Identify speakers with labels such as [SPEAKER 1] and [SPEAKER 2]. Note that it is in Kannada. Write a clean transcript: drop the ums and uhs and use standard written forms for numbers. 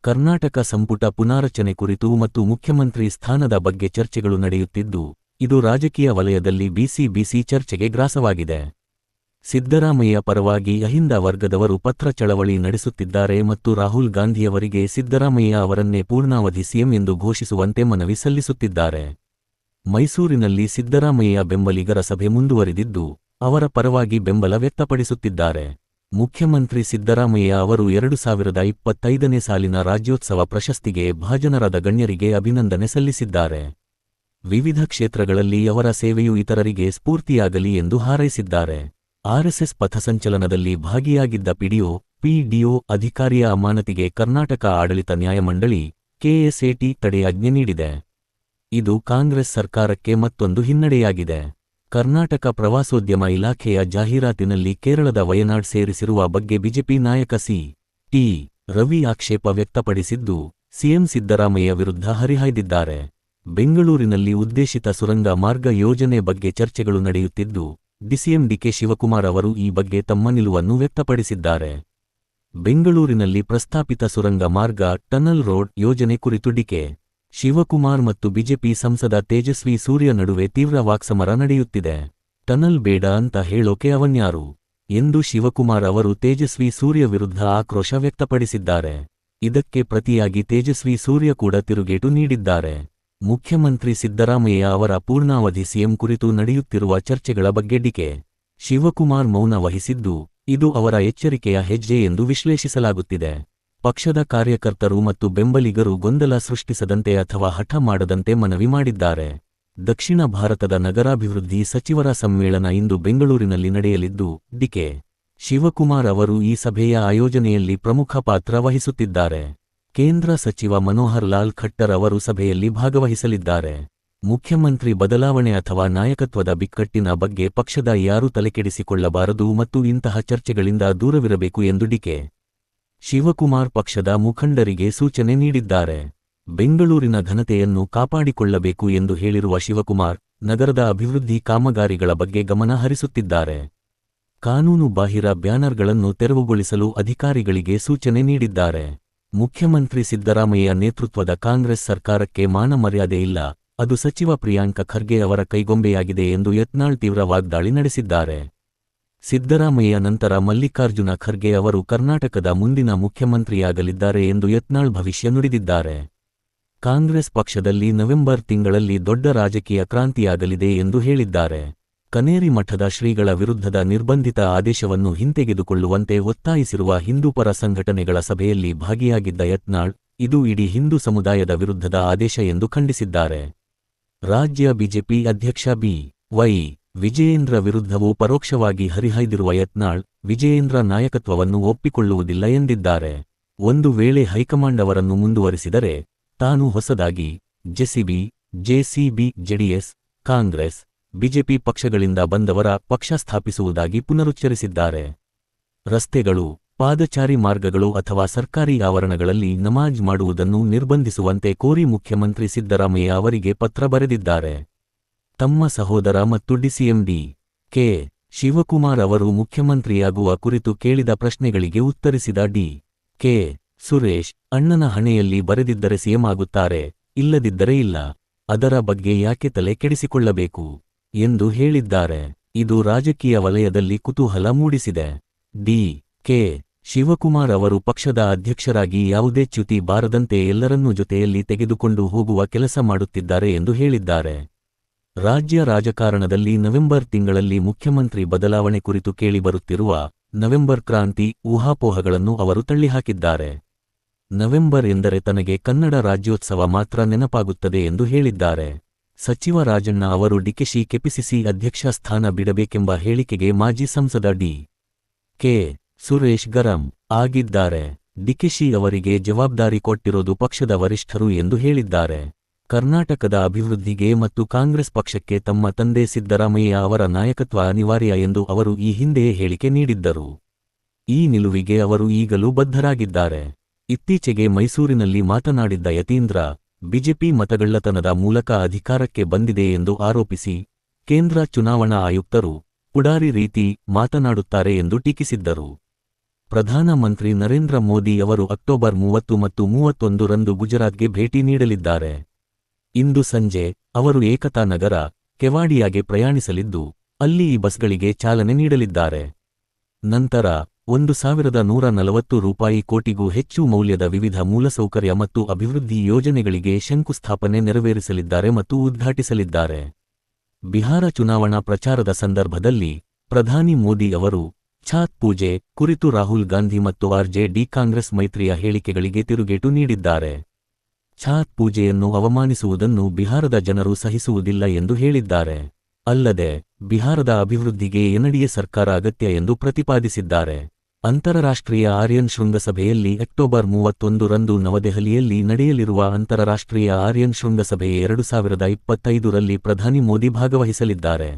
[SPEAKER 1] ಕರ್ನಾಟಕ ಸಂಪುಟ ಪುನಾರಚನೆ ಕುರಿತು ಮತ್ತು ಮುಖ್ಯಮಂತ್ರಿ ಸ್ಥಾನದ ಬಗ್ಗೆ ಚರ್ಚೆಗಳು ನಡೆಯುತ್ತಿದ್ದು, ಇದು ರಾಜಕೀಯ ವಲಯದಲ್ಲಿ ಬಿಸಿ ಚರ್ಚೆಗೆ ಗ್ರಾಸವಾಗಿದೆ. ಸಿದ್ದರಾಮಯ್ಯ ಪರವಾಗಿ ಅಹಿಂದ ವರ್ಗದವರು ಪತ್ರ ಚಳವಳಿ ನಡೆಸುತ್ತಿದ್ದಾರೆ ಮತ್ತು ರಾಹುಲ್ ಗಾಂಧಿಯವರಿಗೆ ಸಿದ್ದರಾಮಯ್ಯ ಅವರನ್ನೇ ಪೂರ್ಣಾವಧಿ ಸಿಎಂ ಎಂದು ಘೋಷಿಸುವಂತೆ ಮನವಿ ಸಲ್ಲಿಸುತ್ತಿದ್ದಾರೆ. ಮೈಸೂರಿನಲ್ಲಿ ಸಿದ್ದರಾಮಯ್ಯ ಬೆಂಬಲಿಗರ ಸಭೆ ಮುಂದುವರಿದಿದ್ದು, ಅವರ ಪರವಾಗಿ ಬೆಂಬಲ ವ್ಯಕ್ತಪಡಿಸುತ್ತಿದ್ದಾರೆ. ಮುಖ್ಯಮಂತ್ರಿ ಸಿದ್ದರಾಮಯ್ಯ ಅವರು 2025ನೇ ಸಾಲಿನ ರಾಜ್ಯೋತ್ಸವ ಪ್ರಶಸ್ತಿಗೆ ಭಾಜನರಾದ ಗಣ್ಯರಿಗೆ ಅಭಿನಂದನೆ ಸಲ್ಲಿಸಿದ್ದಾರೆ. ವಿವಿಧ ಕ್ಷೇತ್ರಗಳಲ್ಲಿ ಅವರ ಸೇವೆಯು ಇತರರಿಗೆ ಸ್ಫೂರ್ತಿಯಾಗಲಿ ಎಂದು ಹಾರೈಸಿದ್ದಾರೆ. ಆರ್ಎಸ್ಎಸ್ ಪಥಸಂಚಲನದಲ್ಲಿ ಭಾಗಿಯಾಗಿದ್ದ ಪಿಡಿಒ ಅಧಿಕಾರಿಯ ಅಮಾನತಿಗೆ ಕರ್ನಾಟಕ ಆಡಳಿತ ನ್ಯಾಯಮಂಡಳಿ ಕೆಎಸ್ಎಟಿ ತಡೆಯಾಜ್ಞೆ ನೀಡಿದೆ. ಇದು ಕಾಂಗ್ರೆಸ್ ಸರ್ಕಾರಕ್ಕೆ ಮತ್ತೊಂದು ಹಿನ್ನಡೆಯಾಗಿದೆ. ಕರ್ನಾಟಕ ಪ್ರವಾಸೋದ್ಯಮ ಇಲಾಖೆಯ ಜಾಹೀರಾತಿನಲ್ಲಿ ಕೇರಳದ ವಯನಾಡ್ ಸೇರಿಸಿರುವ ಬಗ್ಗೆ ಬಿಜೆಪಿ ನಾಯಕ ಸಿ.ಟಿ. ರವಿ ಆಕ್ಷೇಪ ವ್ಯಕ್ತಪಡಿಸಿದ್ದು, ಸಿಎಂ ಸಿದ್ದರಾಮಯ್ಯ ವಿರುದ್ಧ ಹರಿಹಾಯ್ದಿದ್ದಾರೆ. ಬೆಂಗಳೂರಿನಲ್ಲಿ ಉದ್ದೇಶಿತ ಸುರಂಗ ಮಾರ್ಗ ಯೋಜನೆ ಬಗ್ಗೆ ಚರ್ಚೆಗಳು ನಡೆಯುತ್ತಿದ್ದು, ಡಿಸಿಎಂ ಡಿಕೆ ಶಿವಕುಮಾರ್ ಅವರು ಈ ಬಗ್ಗೆ ತಮ್ಮ ನಿಲುವನ್ನು ವ್ಯಕ್ತಪಡಿಸಿದ್ದಾರೆ. ಬೆಂಗಳೂರಿನಲ್ಲಿ ಪ್ರಸ್ತಾಪಿತ ಸುರಂಗ ಮಾರ್ಗ ಟನಲ್ ರೋಡ್ ಯೋಜನೆ ಕುರಿತು ಡಿಕೆ ಶಿವಕುಮಾರ್ ಮತ್ತು ಬಿಜೆಪಿ ಸಂಸದ ತೇಜಸ್ವಿ ಸೂರ್ಯ ನಡುವೆ ತೀವ್ರ ವಾಕ್ಸಮರ ನಡೆಯುತ್ತಿದೆ. ಟನಲ್ ಬೇಡ ಅಂತ ಹೇಳೋಕೆ ಅವನ್ಯಾರು ಎಂದು ಶಿವಕುಮಾರ್ ಅವರು ತೇಜಸ್ವಿ ಸೂರ್ಯ ವಿರುದ್ಧ ಆಕ್ರೋಶ ವ್ಯಕ್ತಪಡಿಸಿದ್ದಾರೆ. ಇದಕ್ಕೆ ಪ್ರತಿಯಾಗಿ ತೇಜಸ್ವಿ ಸೂರ್ಯ ಕೂಡ ತಿರುಗೇಟು ನೀಡಿದ್ದಾರೆ. ಮುಖ್ಯಮಂತ್ರಿ ಸಿದ್ದರಾಮಯ್ಯ ಅವರ ಪೂರ್ಣಾವಧಿ ಸಿಎಂ ಕುರಿತು ನಡೆಯುತ್ತಿರುವ ಚರ್ಚೆಗಳ ಬಗ್ಗೆ ಡಿಕೆ ಶಿವಕುಮಾರ್ ಮೌನ ವಹಿಸಿದ್ದು, ಇದು ಅವರ ಎಚ್ಚರಿಕೆಯ ಹೆಜ್ಜೆ ಎಂದು ವಿಶ್ಲೇಷಿಸಲಾಗುತ್ತಿದೆ. ಪಕ್ಷದ ಕಾರ್ಯಕರ್ತರು ಮತ್ತು ಬೆಂಬಲಿಗರು ಗೊಂದಲ ಸೃಷ್ಟಿಸದಂತೆ ಅಥವಾ ಹಠ ಮಾಡದಂತೆ ಮನವಿ ಮಾಡಿದ್ದಾರೆ. ದಕ್ಷಿಣ ಭಾರತದ ನಗರಾಭಿವೃದ್ಧಿ ಸಚಿವರ ಸಮ್ಮೇಳನ ಇಂದು ಬೆಂಗಳೂರಿನಲ್ಲಿ ನಡೆಯಲಿದ್ದು, ಡಿಕೆ ಶಿವಕುಮಾರ್ ಅವರು ಈ ಸಭೆಯ ಆಯೋಜನೆಯಲ್ಲಿ ಪ್ರಮುಖ ಪಾತ್ರ ವಹಿಸುತ್ತಿದ್ದಾರೆ. ಕೇಂದ್ರ ಸಚಿವ ಮನೋಹರ್ ಲಾಲ್ ಖಟ್ಟರ್ ಅವರು ಸಭೆಯಲ್ಲಿ ಭಾಗವಹಿಸಲಿದ್ದಾರೆ. ಮುಖ್ಯಮಂತ್ರಿ ಬದಲಾವಣೆ ಅಥವಾ ನಾಯಕತ್ವದ ಬಿಕ್ಕಟ್ಟಿನ ಬಗ್ಗೆ ಪಕ್ಷದ ಯಾರೂ ತಲೆಕೆಡಿಸಿಕೊಳ್ಳಬಾರದು ಮತ್ತು ಇಂತಹ ಚರ್ಚೆಗಳಿಂದ ದೂರವಿರಬೇಕು ಎಂದು ಡಿಕೆ ಶಿವಕುಮಾರ್ ಪಕ್ಷದ ಮುಖಂಡರಿಗೆ ಸೂಚನೆ ನೀಡಿದ್ದಾರೆ. ಬೆಂಗಳೂರಿನ ಘನತೆಯನ್ನು ಕಾಪಾಡಿಕೊಳ್ಳಬೇಕು ಎಂದು ಹೇಳಿರುವ ಶಿವಕುಮಾರ್, ನಗರದ ಅಭಿವೃದ್ಧಿ ಕಾಮಗಾರಿಗಳ ಬಗ್ಗೆ ಗಮನ ಹರಿಸುತ್ತಿದ್ದಾರೆ. ಕಾನೂನು ಬಾಹಿರ ಬ್ಯಾನರ್ಗಳನ್ನು ತೆರವುಗೊಳಿಸಲು ಅಧಿಕಾರಿಗಳಿಗೆ ಸೂಚನೆ ನೀಡಿದ್ದಾರೆ. ಮುಖ್ಯಮಂತ್ರಿ ಸಿದ್ದರಾಮಯ್ಯ ನೇತೃತ್ವದ ಕಾಂಗ್ರೆಸ್ ಸರ್ಕಾರಕ್ಕೆ ಮಾನ ಮರ್ಯಾದೆ ಇಲ್ಲ, ಅದು ಸಚಿವ ಪ್ರಿಯಾಂಕ ಖರ್ಗೆ ಅವರ ಕೈಗೊಂಬೆಯಾಗಿದೆ ಎಂದು ಯತ್ನಾಳ್ ತೀವ್ರ ವಾಗ್ದಾಳಿ ನಡೆಸಿದ್ದಾರೆ. ಸಿದ್ದರಾಮಯ್ಯ ನಂತರ ಮಲ್ಲಿಕಾರ್ಜುನ ಖರ್ಗೆ ಅವರು ಕರ್ನಾಟಕದ ಮುಂದಿನ ಮುಖ್ಯಮಂತ್ರಿಯಾಗಲಿದ್ದಾರೆ ಎಂದು ಯತ್ನಾಳ್ ಭವಿಷ್ಯ ನುಡಿದಿದ್ದಾರೆ. ಕಾಂಗ್ರೆಸ್ ಪಕ್ಷದಲ್ಲಿ ನವೆಂಬರ್ ತಿಂಗಳಲ್ಲಿ ದೊಡ್ಡ ರಾಜಕೀಯ ಕ್ರಾಂತಿಯಾಗಲಿದೆ ಎಂದು ಹೇಳಿದ್ದಾರೆ. ಕನೇರಿ ಮಠದ ಶ್ರೀಗಳ ವಿರುದ್ಧದ ನಿರ್ಬಂಧಿತ ಆದೇಶವನ್ನು ಹಿಂತೆಗೆದುಕೊಳ್ಳುವಂತೆ ಒತ್ತಾಯಿಸಿರುವ ಹಿಂದೂಪರ ಸಂಘಟನೆಗಳ ಸಭೆಯಲ್ಲಿ ಭಾಗಿಯಾಗಿದ್ದ ಯತ್ನಾಳ್, ಇದು ಇಡೀ ಹಿಂದೂ ಸಮುದಾಯದ ವಿರುದ್ಧದ ಆದೇಶ ಎಂದು ಖಂಡಿಸಿದ್ದಾರೆ. ರಾಜ್ಯ ಬಿಜೆಪಿ ಅಧ್ಯಕ್ಷ ಬಿ.ವೈ. ವಿಜಯೇಂದ್ರ ವಿರುದ್ಧವೂ ಪರೋಕ್ಷವಾಗಿ ಹರಿಹಾಯ್ದಿರುವ ಯತ್ನಾಳ್, ವಿಜಯೇಂದ್ರ ನಾಯಕತ್ವವನ್ನು ಒಪ್ಪಿಕೊಳ್ಳುವುದಿಲ್ಲ ಎಂದಿದ್ದಾರೆ. ಒಂದು ವೇಳೆ ಹೈಕಮಾಂಡ್ ಅವರನ್ನು ಮುಂದುವರಿಸಿದರೆ ತಾನು ಹೊಸದಾಗಿ ಜೆಸಿಬಿ, ಜೆಡಿಎಸ್, ಕಾಂಗ್ರೆಸ್, ಬಿಜೆಪಿ ಪಕ್ಷಗಳಿಂದ ಬಂದವರ ಪಕ್ಷ ಸ್ಥಾಪಿಸುವುದಾಗಿ ಪುನರುಚ್ಚರಿಸಿದ್ದಾರೆ. ರಸ್ತೆಗಳು, ಪಾದಚಾರಿ ಮಾರ್ಗಗಳು ಅಥವಾ ಸರ್ಕಾರಿ ಆವರಣಗಳಲ್ಲಿ ನಮಾಜ್ ಮಾಡುವುದನ್ನು ನಿರ್ಬಂಧಿಸುವಂತೆ ಕೋರಿ ಮುಖ್ಯಮಂತ್ರಿ ಸಿದ್ದರಾಮಯ್ಯ ಅವರಿಗೆ ಪತ್ರ ಬರೆದಿದ್ದಾರೆ. ತಮ್ಮ ಸಹೋದರ ಮತ್ತು ಡಿಸಿಎಂ ಡಿ.ಕೆ. ಶಿವಕುಮಾರ್ ಅವರು ಮುಖ್ಯಮಂತ್ರಿಯಾಗುವ ಕುರಿತು ಕೇಳಿದ ಪ್ರಶ್ನೆಗಳಿಗೆ ಉತ್ತರಿಸಿದ ಡಿ.ಕೆ. ಸುರೇಶ್, ಅಣ್ಣನ ಹಣೆಯಲ್ಲಿ ಬರೆದಿದ್ದರೆ ಸಿಎಂ ಆಗುತ್ತಾರೆ, ಇಲ್ಲದಿದ್ದರೆ ಇಲ್ಲ, ಅದರ ಬಗ್ಗೆ ಯಾಕೆ ತಲೆ ಕೆಡಿಸಿಕೊಳ್ಳಬೇಕು ಎಂದು ಹೇಳಿದ್ದಾರೆ. ಇದು ರಾಜಕೀಯ ವಲಯದಲ್ಲಿ ಕುತೂಹಲ ಮೂಡಿಸಿದೆ. ಡಿ.ಕೆ. ಶಿವಕುಮಾರ್ ಅವರು ಪಕ್ಷದ ಅಧ್ಯಕ್ಷರಾಗಿ ಯಾವುದೇ ಚ್ಯುತಿ ಬಾರದಂತೆ ಎಲ್ಲರನ್ನೂ ಜೊತೆಯಲ್ಲಿ ತೆಗೆದುಕೊಂಡು ಹೋಗುವ ಕೆಲಸ ಮಾಡುತ್ತಿದ್ದಾರೆ ಎಂದು ಹೇಳಿದ್ದಾರೆ. ರಾಜ್ಯ ರಾಜಕಾರಣದಲ್ಲಿ ನವೆಂಬರ್ ತಿಂಗಳಲ್ಲಿ ಮುಖ್ಯಮಂತ್ರಿ ಬದಲಾವಣೆ ಕುರಿತು ಕೇಳಿಬರುತ್ತಿರುವ ನವೆಂಬರ್ ಕ್ರಾಂತಿ ಊಹಾಪೋಹಗಳನ್ನು ಅವರು ತಳ್ಳಿಹಾಕಿದ್ದಾರೆ. ನವೆಂಬರ್ ಎಂದರೆ ತನಗೆ ಕನ್ನಡ ರಾಜ್ಯೋತ್ಸವ ಮಾತ್ರ ನೆನಪಾಗುತ್ತದೆ ಎಂದು ಹೇಳಿದ್ದಾರೆ. ಸಚಿವ ರಾಜಣ್ಣ ಅವರು ಡಿಕೆಶಿ ಕೆಪಿಸಿಸಿ ಅಧ್ಯಕ್ಷ ಸ್ಥಾನ ಬಿಡಬೇಕೆಂಬ ಹೇಳಿಕೆಗೆ ಮಾಜಿ ಸಂಸದ ಡಿ.ಕೆ. ಸುರೇಶ್ ಗರಂ ಆಗಿದ್ದಾರೆ. ಡಿಕೆಶಿ ಅವರಿಗೆ ಜವಾಬ್ದಾರಿ ಕೊಟ್ಟಿರೋದು ಪಕ್ಷದ ವರಿಷ್ಠರು ಎಂದು ಹೇಳಿದ್ದಾರೆ. ಕರ್ನಾಟಕದ ಅಭಿವೃದ್ಧಿಗೆ ಮತ್ತು ಕಾಂಗ್ರೆಸ್ ಪಕ್ಷಕ್ಕೆ ತಮ್ಮ ತಂದೆ ಸಿದ್ದರಾಮಯ್ಯ ಅವರ ನಾಯಕತ್ವ ಅನಿವಾರ್ಯ ಎಂದು ಅವರು ಈ ಹಿಂದೆಯೇ ಹೇಳಿಕೆ ನೀಡಿದ್ದರು. ಈ ನಿಲುವಿಗೆ ಅವರು ಈಗಲೂ ಬದ್ಧರಾಗಿದ್ದಾರೆ. ಇತ್ತೀಚೆಗೆ ಮೈಸೂರಿನಲ್ಲಿ ಮಾತನಾಡಿದ್ದ ಯತೀಂದ್ರ, ಬಿಜೆಪಿ ಮತಗಳ್ಳತನದ ಮೂಲಕ ಅಧಿಕಾರಕ್ಕೆ ಬಂದಿದೆ ಎಂದು ಆರೋಪಿಸಿ ಕೇಂದ್ರ ಚುನಾವಣಾ ಆಯುಕ್ತರು ಪುಡಾರಿ ರೀತಿ ಮಾತನಾಡುತ್ತಾರೆ ಎಂದು ಟೀಕಿಸಿದ್ದರು. ಪ್ರಧಾನಮಂತ್ರಿ ನರೇಂದ್ರ ಮೋದಿ ಅವರು ಅಕ್ಟೋಬರ್ 30 ಮತ್ತು 31 ರಂದು ಗುಜರಾತ್ಗೆ ಭೇಟಿ ನೀಡಲಿದ್ದಾರೆ. ಇಂದು ಸಂಜೆ ಅವರು ಏಕತಾ ನಗರ, ಕೆವಾಡಿಯಾಗೆ ಪ್ರಯಾಣಿಸಲಿದ್ದು, ಅಲ್ಲಿ ಈ ಬಸ್ಗಳಿಗೆ ಚಾಲನೆ ನೀಡಲಿದ್ದಾರೆ. ನಂತರ 1,140 ಕೋಟಿಗೂ ಹೆಚ್ಚು ಮೌಲ್ಯದ ವಿವಿಧ ಮೂಲಸೌಕರ್ಯ ಮತ್ತು ಅಭಿವೃದ್ಧಿ ಯೋಜನೆಗಳಿಗೆ ಶಂಕುಸ್ಥಾಪನೆ ನೆರವೇರಿಸಲಿದ್ದಾರೆ ಮತ್ತು ಉದ್ಘಾಟಿಸಲಿದ್ದಾರೆ. ಬಿಹಾರ ಚುನಾವಣಾ ಪ್ರಚಾರದ ಸಂದರ್ಭದಲ್ಲಿ ಪ್ರಧಾನಿ ಮೋದಿ ಅವರು ಛಾತ್ ಪೂಜೆ ಕುರಿತು ರಾಹುಲ್ ಗಾಂಧಿ ಮತ್ತು ಆರ್.ಜೆ.ಡಿ ಕಾಂಗ್ರೆಸ್ ಮೈತ್ರಿಯ ಹೇಳಿಕೆಗಳಿಗೆ ತಿರುಗೇಟು ನೀಡಿದ್ದಾರೆ. ಛಾತ್ ಪೂಜೆಯನ್ನು ಅವಮಾನಿಸುವುದನ್ನು ಬಿಹಾರದ ಜನರು ಸಹಿಸುವುದಿಲ್ಲ ಎಂದು ಹೇಳಿದ್ದಾರೆ. ಅಲ್ಲದೆ ಬಿಹಾರದ ಅಭಿವೃದ್ಧಿಗೆ ಎನ್‌ಡಿಎ ಸರ್ಕಾರ ಅಗತ್ಯ ಎಂದು ಪ್ರತಿಪಾದಿಸಿದ್ದಾರೆ. ಅಂತಾರಾಷ್ಟ್ರೀಯ ಆರ್ಯನ್ ಶೃಂಗಸಭೆಯಲ್ಲಿ ಅಕ್ಟೋಬರ್ 31 ರಂದು ನವದೆಹಲಿಯಲ್ಲಿ ನಡೆಯಲಿರುವ ಅಂತಾರಾಷ್ಟ್ರೀಯ ಆರ್ಯನ್ ಶೃಂಗಸಭೆ 2025 ರಲ್ಲಿ ಪ್ರಧಾನಿ ಮೋದಿ ಭಾಗವಹಿಸಲಿದ್ದಾರೆ.